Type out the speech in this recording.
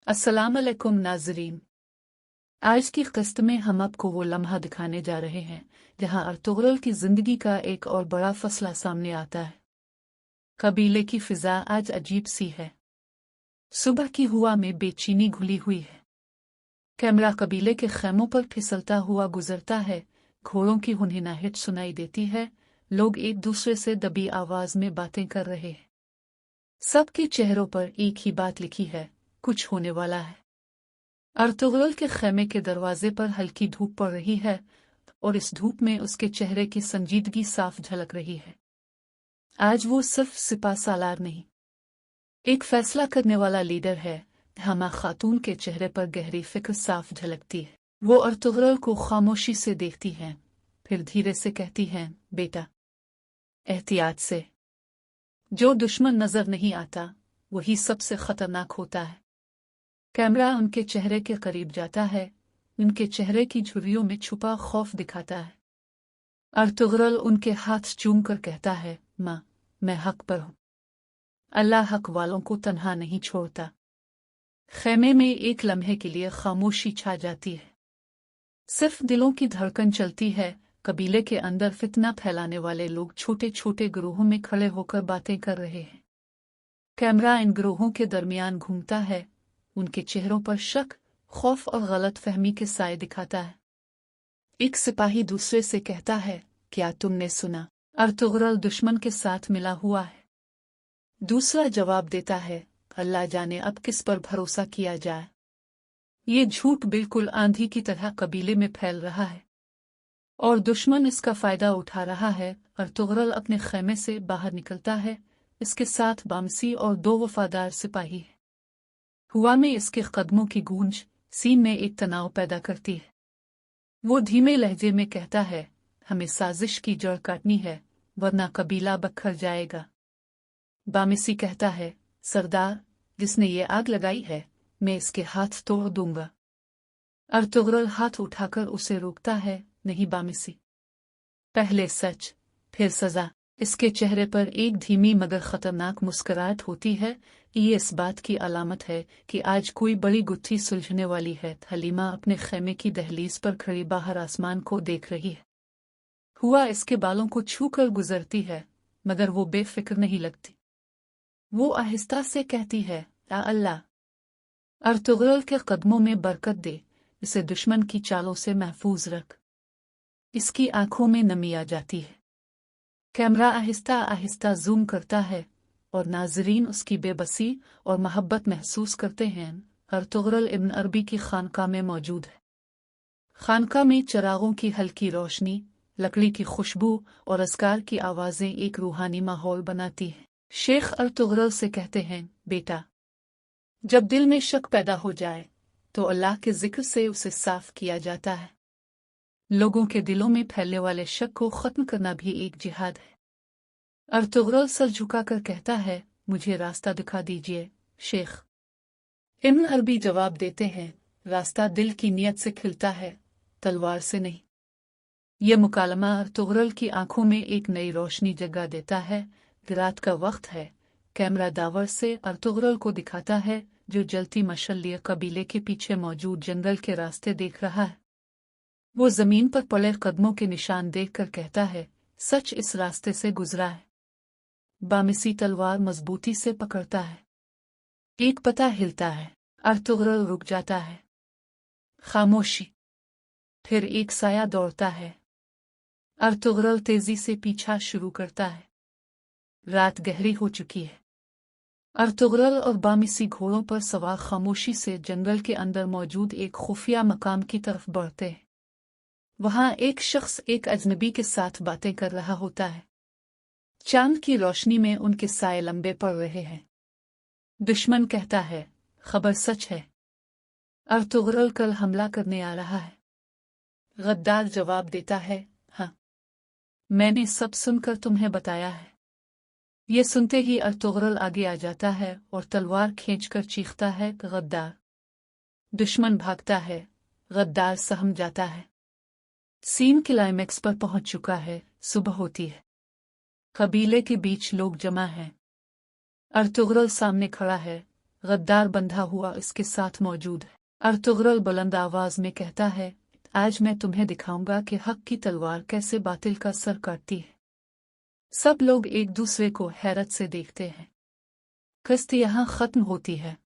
अस्सलाम अलैकुम नाज़रीन। आज की क़िस्त में हम आपको वो लम्हा दिखाने जा रहे हैं जहां अर्तुगरुल की ज़िंदगी का एक और बड़ा फैसला सामने आता है। कबीले की फ़िज़ा आज अजीब सी है। सुबह की हवा में बेचैनी घुली हुई है। कैमरा कबीले के ख़ैमों पर फिसलता हुआ गुजरता है। घोड़ों की हुनहुनाहट सुनाई देती है। लोग एक दूसरे से दबी आवाज़ में बातें कर रहे हैं। सबके चेहरों पर एक ही बात लिखी है, कुछ होने वाला है। अर्तुगरुल के खेमे के दरवाजे पर हल्की धूप पड़ रही है और इस धूप में उसके चेहरे की संजीदगी साफ झलक रही है। आज वो सिर्फ सिपा सालार नहीं, एक फैसला करने वाला लीडर है। हमा खातून के चेहरे पर गहरी फिक्र साफ झलकती है। वो अर्तुगरुल को खामोशी से देखती हैं, फिर धीरे से कहती हैं, बेटा, एहतियात से। जो दुश्मन नजर नहीं आता वही सबसे खतरनाक होता है। कैमरा उनके चेहरे के करीब जाता है। उनके चेहरे की झुर्रियों में छुपा खौफ दिखाता है। अर्तुगरुल उनके हाथ चूम कर कहता है, माँ, मैं हक पर हूँ। अल्लाह हक वालों को तन्हा नहीं छोड़ता। खेमे में एक लम्हे के लिए खामोशी छा जाती है। सिर्फ दिलों की धड़कन चलती है। कबीले के अंदर फितना फैलाने वाले लोग छोटे छोटे गिरोहों में खड़े होकर बातें कर रहे हैं। कैमरा इन गिरोहों के दरमियान घूमता है। उनके चेहरों पर शक, खौफ और गलत फहमी के साए दिखाता है। एक सिपाही दूसरे से कहता है, क्या तुमने सुना? अर्तुगरुल दुश्मन के साथ मिला हुआ है। दूसरा जवाब देता है, अल्लाह जाने अब किस पर भरोसा किया जाए। ये झूठ बिल्कुल आंधी की तरह कबीले में फैल रहा है और दुश्मन इसका फायदा उठा रहा है। अर्तुगरुल अपने खेमे से बाहर निकलता है। इसके साथ बामसी और 2 वफादार सिपाही हैं। हुआ में इसके कदमों की गूंज सीन में एक तनाव पैदा करती है। वो धीमे लहजे में कहता है, हमें साजिश की जड़ काटनी है, वरना कबीला बखर जाएगा। बामिसी कहता है, सरदार, जिसने ये आग लगाई है, मैं इसके हाथ तोड़ दूंगा। अर्तुगरुल हाथ उठाकर उसे रोकता है, नहीं बामिसी, पहले सच, फिर सजा। इसके चेहरे पर एक धीमी मगर खतरनाक मुस्कुराहट होती है। ये इस बात की अलामत है कि आज कोई बड़ी गुत्थी सुलझने वाली है। हलीमा अपने खेमे की दहलीज पर खड़ी बाहर आसमान को देख रही है। हुआ इसके बालों को छू कर गुजरती है, मगर वो बेफिक्र नहीं लगती। वो आहिस्ता से कहती है, या अल्लाह, अर्तुगरुल के कदमों में बरकत दे, इसे दुश्मन की चालों से महफूज रख। इसकी आंखों में नमी आ जाती है। कैमरा आहिस्ता आहिस्ता जूम करता है और नाजरीन उसकी बेबसी और मोहब्बत महसूस करते हैं। अर्तुगरुल इब्न अरबी की खानका में मौजूद है। खानका में चिरागों की हल्की रोशनी, लकड़ी की खुशबू और अस्कार की आवाज़ें एक रूहानी माहौल बनाती हैं। शेख अर्तुगरुल से कहते हैं, बेटा, जब दिल में शक पैदा हो जाए तो अल्लाह के जिक्र से उसे साफ किया जाता है। लोगों के दिलों में फैलने वाले शक को खत्म करना भी एक जिहाद है। अर्तुगरुल सर झुकाकर कहता है, मुझे रास्ता दिखा दीजिए शेख। इब्न अरबी जवाब देते हैं, रास्ता दिल की नीयत से खिलता है, तलवार से नहीं। यह मुकालमा अर्तुगरुल की आंखों में एक नई रोशनी जगा देता है। रात का वक्त है। कैमरा दावर से अर्तुगरुल को दिखाता है, जो जलती मशाल लिए कबीले के पीछे मौजूद जंगल के रास्ते देख रहा है। वो जमीन पर पड़े कदमों के निशान देखकर कहता है, सच इस रास्ते से गुजरा है। बामिसी तलवार मजबूती से पकड़ता है। एक पता हिलता है। अर्तुगरुल रुक जाता है। खामोशी। फिर एक साया दौड़ता है। अर्तुगरुल तेजी से पीछा शुरू करता है। रात गहरी हो चुकी है। अर्तुगरुल और बामिसी घोड़ों पर सवार खामोशी से जंगल के अंदर मौजूद एक खुफिया मकाम की तरफ बढ़ते हैं। वहां एक शख्स एक अजनबी के साथ बातें कर रहा होता है। चांद की रोशनी में उनके साए लंबे पड़ रहे हैं। दुश्मन कहता है, खबर सच है, अर्तुगरुल कल हमला करने आ रहा है। गद्दार जवाब देता है, हाँ, मैंने सब सुनकर तुम्हें बताया है। ये सुनते ही अर्तुगरुल आगे आ जाता है और तलवार खींचकर चीखता है, गद्दार। दुश्मन भागता है। गद्दार सहम जाता है। सीन क्लाइमेक्स पर पहुंच चुका है। सुबह होती है। कबीले के बीच लोग जमा हैं। अर्तुगरुल सामने खड़ा है। गद्दार बंधा हुआ इसके साथ मौजूद है। अर्तुगरुल बुलंद आवाज में कहता है, आज मैं तुम्हें दिखाऊंगा कि हक की तलवार कैसे बातिल का सर काटती है। सब लोग एक दूसरे को हैरत से देखते हैं। किस्त यहाँ खत्म होती है।